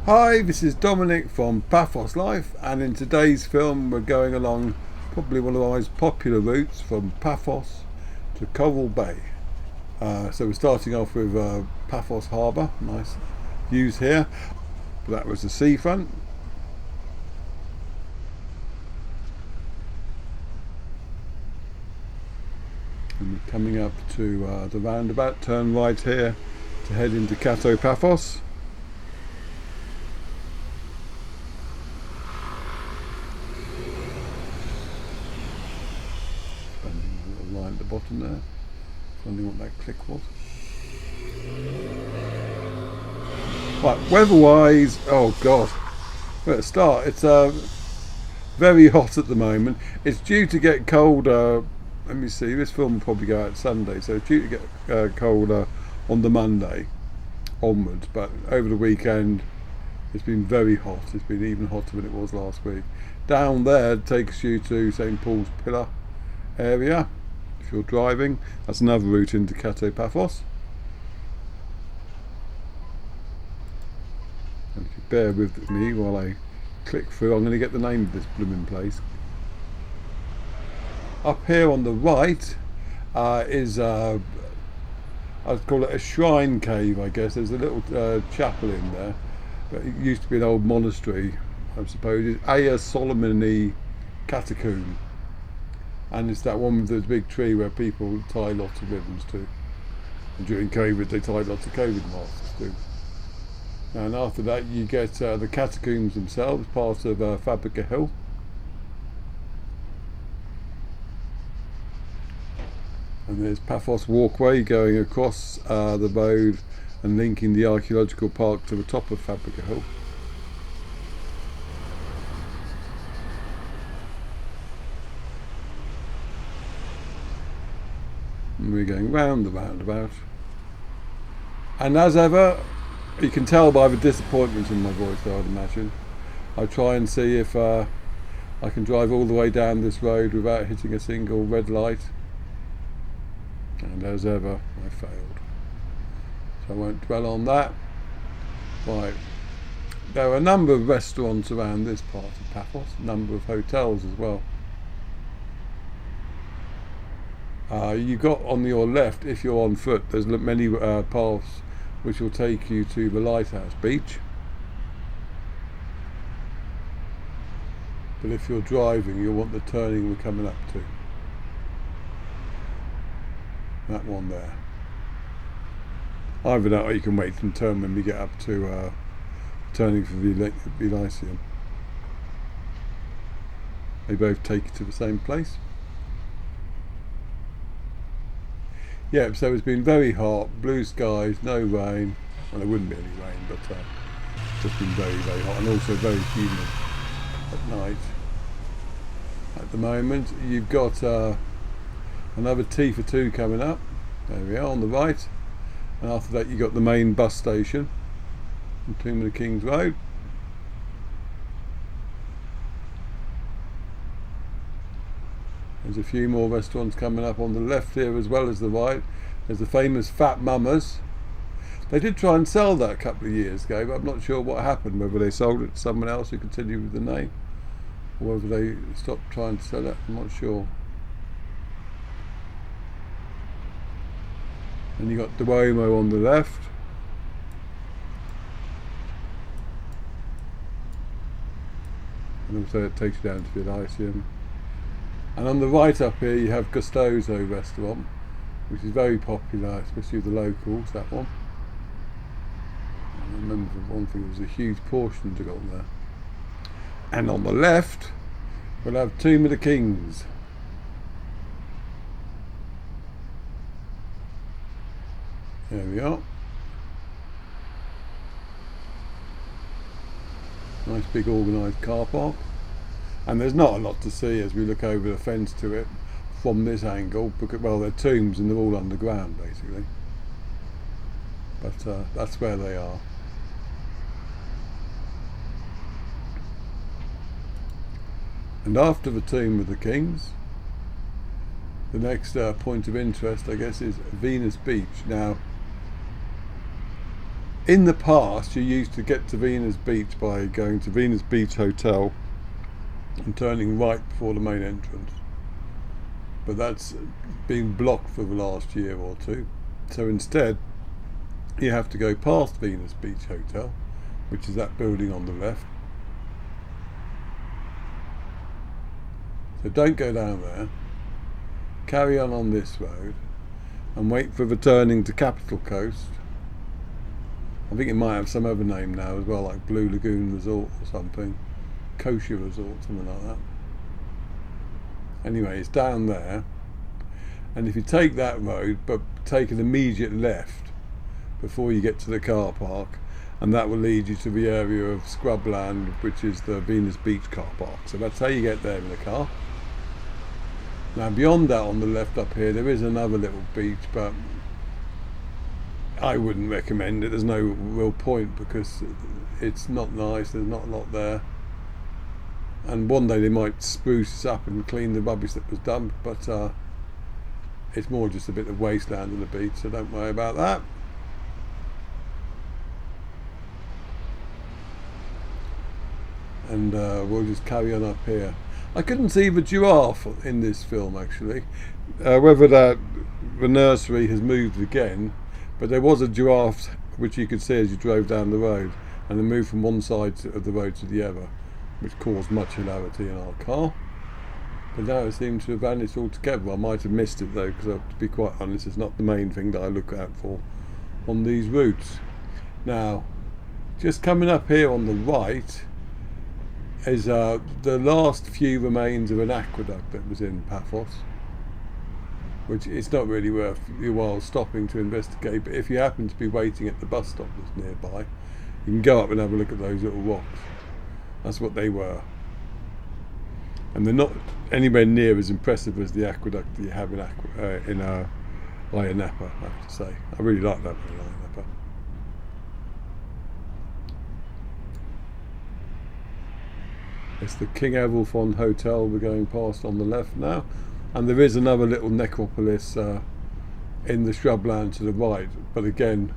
Hi, this is Dominic from Paphos Life, and in today's film we're going along probably one of the most popular routes from Paphos to Coral Bay. So we're starting off with Paphos Harbour, nice views here. That was the seafront. And we're coming up to the roundabout, turn right here to head into Paphos. Line at the bottom there. Wondering what that click was. Right, weather-wise, oh god, where to start? It's very hot at the moment. It's due to get colder. Let me see. This film will probably go out Sunday, so it's due to get colder on the Monday onwards. But over the weekend, it's been very hot. It's been even hotter than it was last week. Down there it takes you to St Paul's Pillar area. If you're driving, that's another route into Paphos. And if you bear with me while I click through, I'm going to get the name of this blooming place. Up here on the right is I'd call it a shrine cave, I guess. There's a little chapel in there, but it used to be an old monastery, I suppose. It's Aya Solomoni Catacomb. And it's that one with the big tree where people tie lots of ribbons to. And during COVID, they tied lots of COVID masks to. And after that, you get the catacombs themselves, part of Fabrica Hill. And there's Paphos Walkway going across the road and linking the archaeological park to the top of Fabrica Hill. And we're going round the roundabout, and as ever, you can tell by the disappointment in my voice, I would imagine, I try and see if I can drive all the way down this road without hitting a single red light, and as ever I failed, so I won't dwell on that. Right, there are a number of restaurants around this part of Paphos, a number of hotels as well. You got on your left, if you're on foot, there's many paths which will take you to the lighthouse beach. But if you're driving, you'll want the turning we're coming up to. That one there. Either that or you can wait and turn when we get up to turning for the Elysium. They both take you to the same place. Yeah, so it's been very hot, blue skies, no rain. Well, there wouldn't be any rain, but it's just been very, very hot, and also very humid at night. At the moment, you've got another T for 2 coming up. There we are on the right, and after that you've got the main bus station on Tomb of the Kings Road. There's a few more restaurants coming up on the left here as well as the right. There's the famous Fat Mamas. They did try and sell that a couple of years ago, but I'm not sure what happened, whether they sold it to someone else who continued with the name, or whether they stopped trying to sell it, I'm not sure. And you got Duomo on the left. And also it takes you down to the Elysium. And on the right up here you have Gustoso restaurant, which is very popular, especially with the locals, that one. I remember one thing, there was a huge portion to go on there. And on the left, we'll have Tomb of the Kings. There we are. Nice big organised car park. And there's not a lot to see as we look over the fence to it from this angle, because, well, they're tombs and they're all underground basically. But that's where they are. And after the Tomb of the Kings, the next point of interest, I guess, is Venus Beach. Now, In the past, you used to get to Venus Beach by going to Venus Beach Hotel and turning right before the main entrance. But that's been blocked for the last year or two. So instead, you have to go past Venus Beach Hotel, which is that building on the left. So don't go down there. Carry on this road and wait for the turning to Capital Coast. I think it might have some other name now as well, like Blue Lagoon Resort or something. Kosher Resort, something like that. Anyway, it's down there. And if you take that road, but take an immediate left before you get to the car park, and that will lead you to the area of scrubland, which is the Venus Beach car park. So that's how you get there in the car. Now beyond that, on the left up here, there is another little beach, but I wouldn't recommend it. There's no real point because it's not nice. There's not a lot there, and one day they might spruce up and clean the rubbish that was dumped, but it's more just a bit of wasteland on the beach, so don't worry about that. And we'll just carry on up here. I couldn't see the giraffe in this film actually, whether the nursery has moved again, but there was a giraffe which you could see as you drove down the road, and it moved from one side of the road to the other, which caused much hilarity in our car. But now it seems to have vanished altogether. I might have missed it though, because to be quite honest, it's not the main thing that I look out for on these routes. Now, just coming up here on the right is the last few remains of an aqueduct that was in Paphos, which it's not really worth your while stopping to investigate, but if you happen to be waiting at the bus stop that's nearby, you can go up and have a look at those little rocks. That's what they were. And they're not anywhere near as impressive as the aqueduct that you have in Ayia Napa, I have to say. I really like that one in Ayia Napa. It's the King Evelfon Hotel we're going past on the left now, and there is another little necropolis in the shrubland to the right, but again,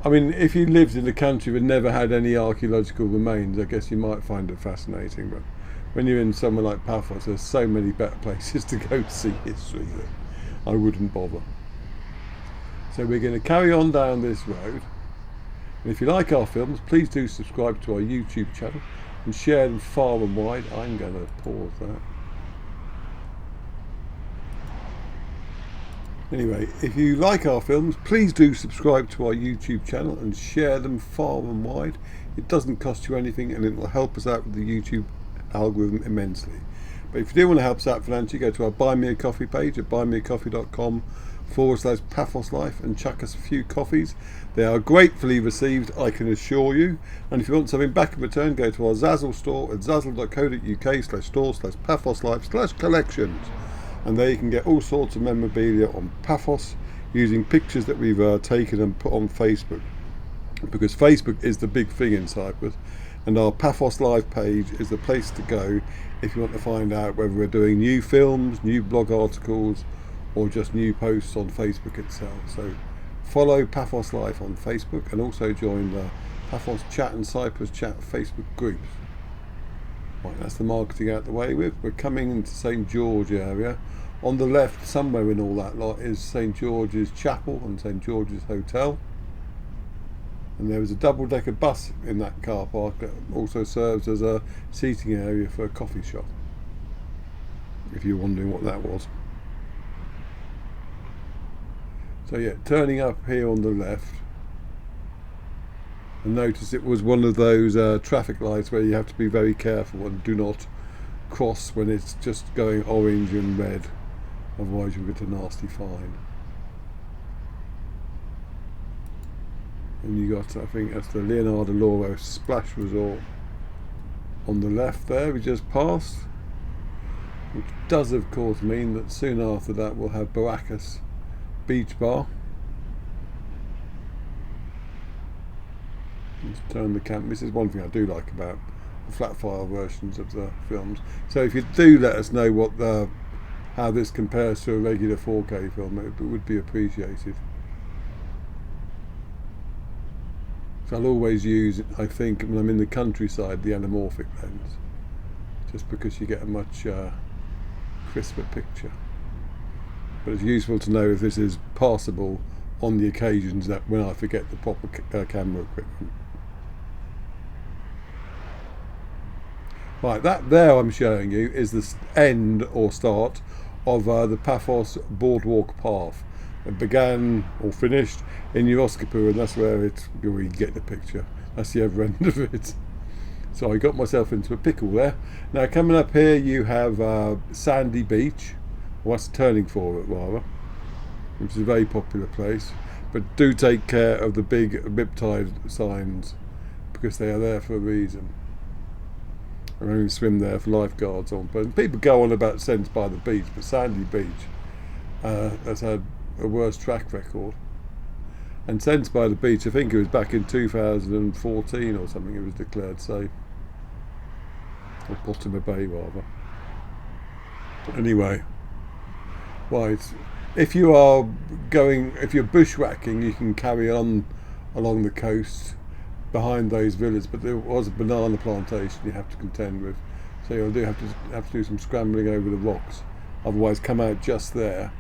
I mean, if you lived in a country that never had any archaeological remains, I guess you might find it fascinating, but when you're in somewhere like Paphos, there's so many better places to go to see history that I wouldn't bother. So we're going to carry on down this road. And if you like our films, please do subscribe to our YouTube channel and share them far and wide. I'm going to pause that. Anyway, if you like our films, please do subscribe to our YouTube channel and share them far and wide. It doesn't cost you anything, and it will help us out with the YouTube algorithm immensely. But if you do want to help us out financially, go to our Buy Me a Coffee page at buymeacoffee.com/Paphos Life and chuck us a few coffees. They are gratefully received, I can assure you. And if you want something back in return, go to our Zazzle store at zazzle.co.uk/store/Paphos Life/collections. And there you can get all sorts of memorabilia on Paphos using pictures that we've taken and put on Facebook, because Facebook is the big thing in Cyprus, and our Paphos Live page is the place to go if you want to find out whether we're doing new films, new blog articles, or just new posts on Facebook itself. So follow Paphos Live on Facebook, and also join the Paphos Chat and Cyprus Chat Facebook groups. Right, that's the marketing out the way with. We're coming into St George area. On the left, somewhere in all that lot, is St George's Chapel and St George's Hotel. And there is a double-decker bus in that car park that also serves as a seating area for a coffee shop, if you're wondering what that was. So yeah, turning up here on the left, and notice it was one of those traffic lights where you have to be very careful and do not cross when it's just going orange and red, otherwise you'll get a nasty fine. And you got, I think that's the Leonardo Loro Splash Resort on the left there we just passed, which does of course mean that soon after that we'll have Baracus Beach Bar. Let's turn the camera. This is one thing I do like about the flat file versions of the films. So if you do let us know what how this compares to a regular 4K film, it would be appreciated. So I'll always use, I think, when I'm in the countryside, the anamorphic lens, just because you get a much crisper picture. But it's useful to know if this is passable on the occasions that when I forget the proper camera equipment. Right, that there I'm showing you is the end or start of the Paphos boardwalk path. It began or finished in Chloraka, and that's where you get the picture. That's the other end of it. So I got myself into a pickle there. Now coming up here you have Sandy Beach, or that's turning for it rather, which is a very popular place. But do take care of the big riptide signs, because they are there for a reason. I only swim there for lifeguards on. But people go on about Sense by the Beach, but Sandy Beach has had a worse track record. And Sense by the Beach, I think it was back in 2014 or something, it was declared safe. Or Bottom Bay rather. Anyway, right. If you're bushwhacking, you can carry on along the coast behind those villas, but there was a banana plantation you have to contend with, so you'll have to do some scrambling over the rocks. Otherwise, come out just there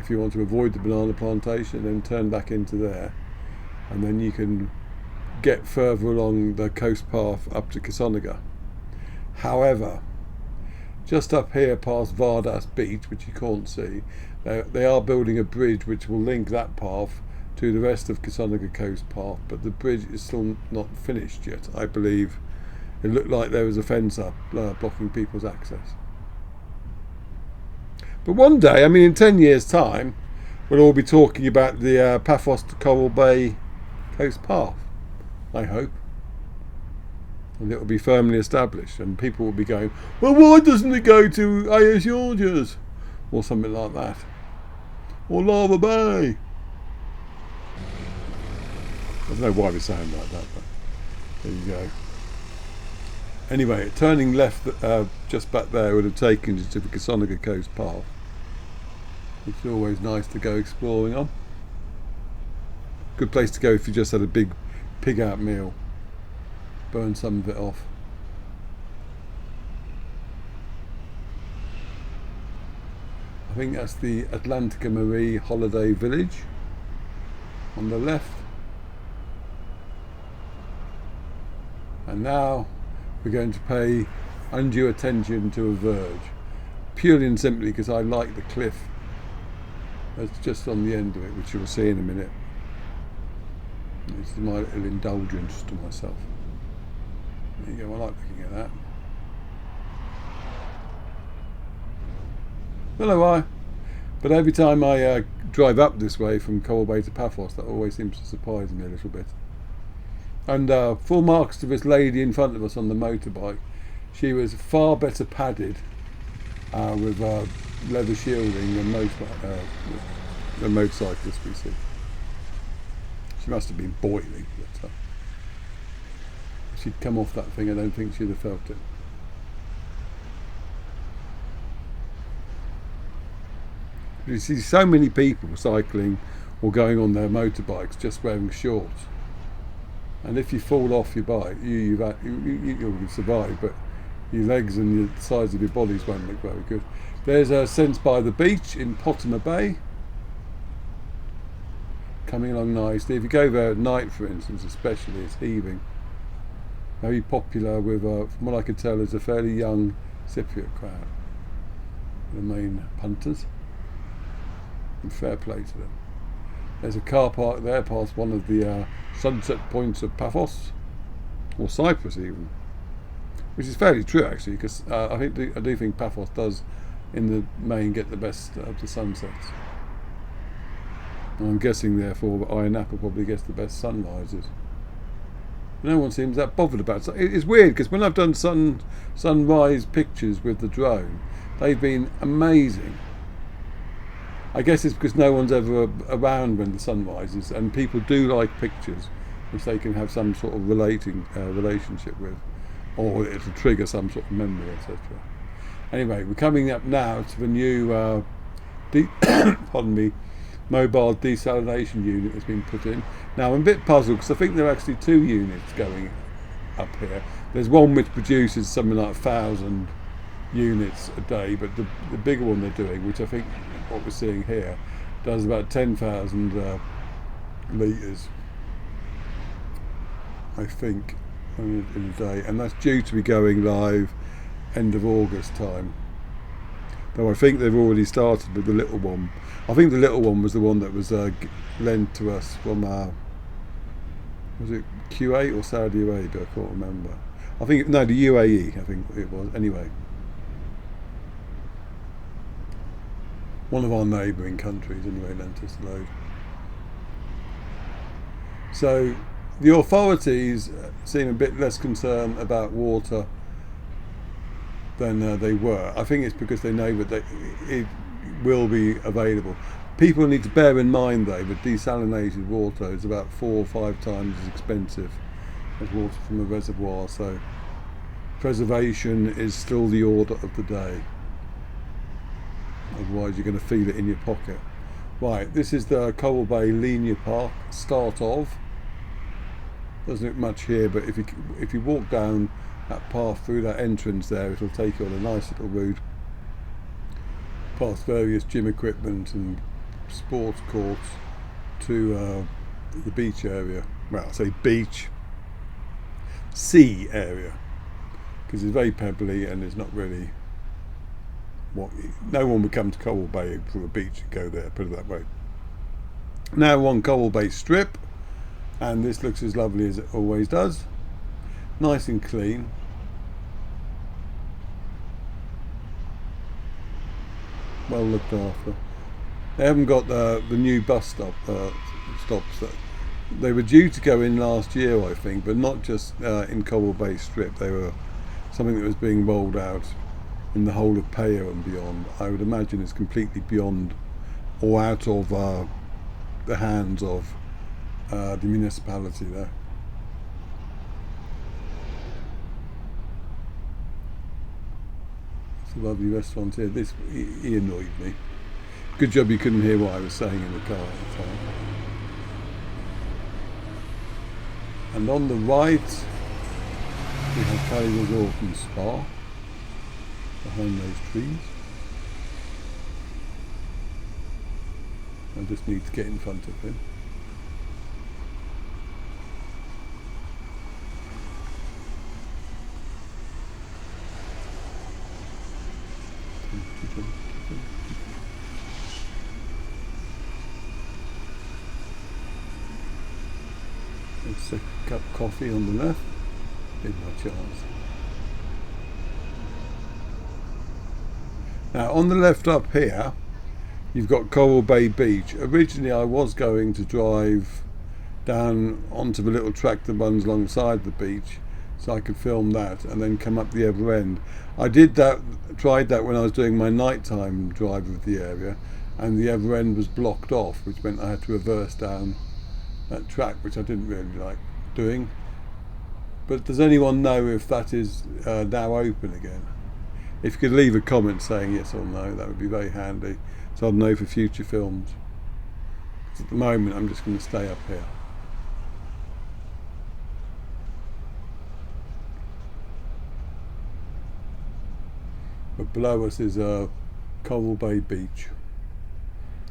if you want to avoid the banana plantation, then turn back into there, and then you can get further along the coast path up to Kinssonerga. However, just up here past Paphos Beach, which you can't see, they are building a bridge which will link that path to the rest of Kinssonerga coast path, but the bridge is still not finished yet. I believe it looked like there was a fence up blocking people's access. But one day, I mean in 10 years time, we'll all be talking about the Paphos to Coral Bay coast path, I hope. And it will be firmly established, and people will be going, well, why doesn't it go to AS Georges? Or something like that. Or Lava Bay. I don't know why we're saying like that, but there you go. Anyway, turning left just back there would have taken you to the Kinssonerga coast path, which is always nice to go exploring on. Good place to go if you just had a big pig out meal. Burn some of it off. I think that's the Atlantica Marie Holiday Village on the left. And now we're going to pay undue attention to a verge, purely and simply because I like the cliff that's just on the end of it, which you'll see in a minute. This is my little indulgence to myself. There you go, I like looking at that. Don't know why, but every time I drive up this way from Coral Bay to Paphos, that always seems to surprise me a little bit. And full marks to this lady in front of us on the motorbike. She was far better padded with leather shielding than most motorcyclists we see. She must have been boiling, but if she'd come off that thing, I don't think she'd have felt it. You see so many people cycling or going on their motorbikes just wearing shorts. And if you fall off your bike, you'll survive, but your legs and the size of your bodies won't look very good. There's a Sense by the Beach in Bottom Bay, coming along nicely. If you go there at night, for instance, especially, it's heaving. Very popular with, from what I could tell, is a fairly young Cypriot crowd, the main punters, and fair play to them. There's a car park there past one of the sunset points of Paphos, or Cyprus even, which is fairly true actually, because I do think Paphos does in the main get the best of the sunsets. And I'm guessing therefore that Ayia Napa probably gets the best sunrises. No one seems that bothered about it. It's weird because when I've done sunrise pictures with the drone, they've been amazing. I guess it's because no one's ever around when the sun rises, and people do like pictures which they can have some sort of relationship with, or it'll trigger some sort of memory, etc. Anyway, we're coming up now to the new mobile desalination unit that's been put in. Now I'm a bit puzzled because I think there are actually two units going up here. There's one which produces something like 1,000 units a day, but the bigger one they're doing, which I think what we're seeing here, does about 10,000 litres, I think, in a day, and that's due to be going live end of August time. Though I think they've already started with the little one. I think the little one was the one that was lent to us from was it Kuwait or Saudi Arabia? I can't remember. I think no, the UAE. I think it was. Anyway, one of our neighbouring countries anyway lent us a load. So the authorities seem a bit less concerned about water than they were. I think it's because they know that it will be available. People need to bear in mind though that desalinated water is about 4 or 5 times as expensive as water from a reservoir, so preservation is still the order of the day. Otherwise you're going to feel it in your pocket. Right, this is the Coral Bay Linear Park, start of. Doesn't look much here, but if you walk down that path through that entrance there, it'll take you on a nice little route past various gym equipment and sports courts to the beach area. Well, I say beach, sea area, because it's very pebbly and it's not really no one would come to Coral Bay for a beach and go there, put it that way. Now we're on Coral Bay Strip, and this looks as lovely as it always does, nice and clean. Well looked after. They haven't got the new bus stops that they were due to go in last year, I think, but not just in Coral Bay Strip. They were something that was being rolled out in the whole of Payo and beyond. I would imagine it's completely beyond or out of the hands of the municipality there. It's a lovely restaurant here. He annoyed me. Good job you couldn't hear what I was saying in the car at the time. And on the right we have Cali Resort and Spa behind those trees. I just need to get in front of him. Let's a cup of coffee on the left. Did my chance. Now on the left up here you've got Coral Bay Beach. Originally I was going to drive down onto the little track that runs alongside the beach so I could film that and then come up the other end. I tried that when I was doing my nighttime drive of the area, and the other end was blocked off, which meant I had to reverse down that track, which I didn't really like doing. But does anyone know if that is now open again? If you could leave a comment saying yes or no, that would be very handy, so I'd know for future films. At the moment I'm just going to stay up here. But below us is Coral Bay Beach.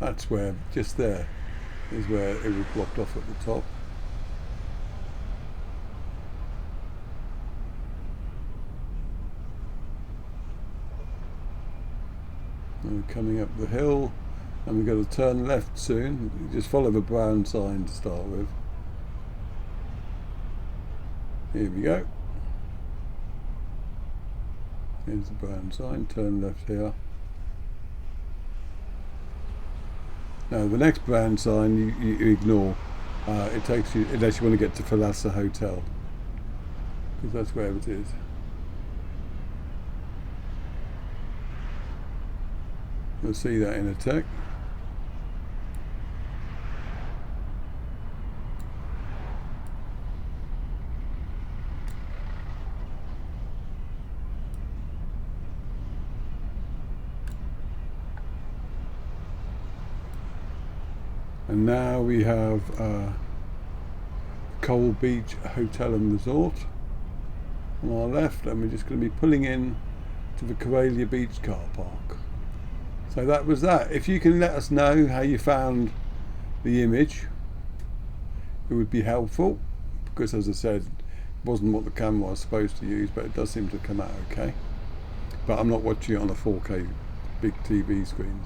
That's where, just there, is where it was blocked off at the top. And we're coming up the hill, and we've got to turn left soon. You just follow the brown sign to start with. Here we go. Here's the brown sign, turn left here. Now the next brown sign you ignore. It takes you, unless you want to get to Thalassa Hotel, because that's where it is. You'll see that in a tick. And now we have Corallia Beach Hotel and Resort on our left, and we're just going to be pulling in to the Corallia Beach car park. So that was that. If you can let us know how you found the image, it would be helpful, because as I said, it wasn't what the camera was supposed to use, but it does seem to come out okay. But I'm not watching it on a 4K big TV screen,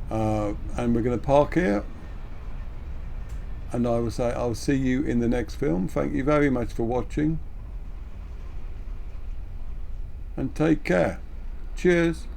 so and we're going to park here, and I will say I'll see you in the next film. Thank you very much for watching, and take care. Cheers.